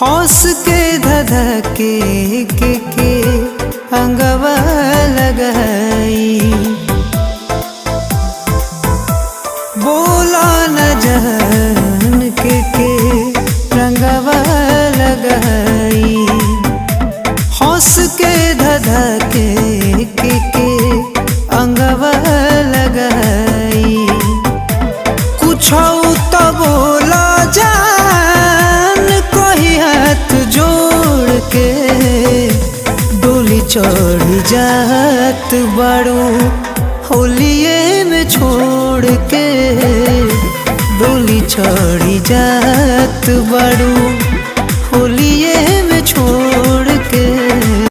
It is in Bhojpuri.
हौस के धधके के अंगवा लगाई। बोला न जान के रंगवा लगाई। हौस के धधके के अंगवा लगाई। कुछ तो बोला जान कोई हाथ जोड़ के। डोली चढ़ जात बाड़ू होलिये में छोड़ के। डोली चढ़ जात बाड़ू।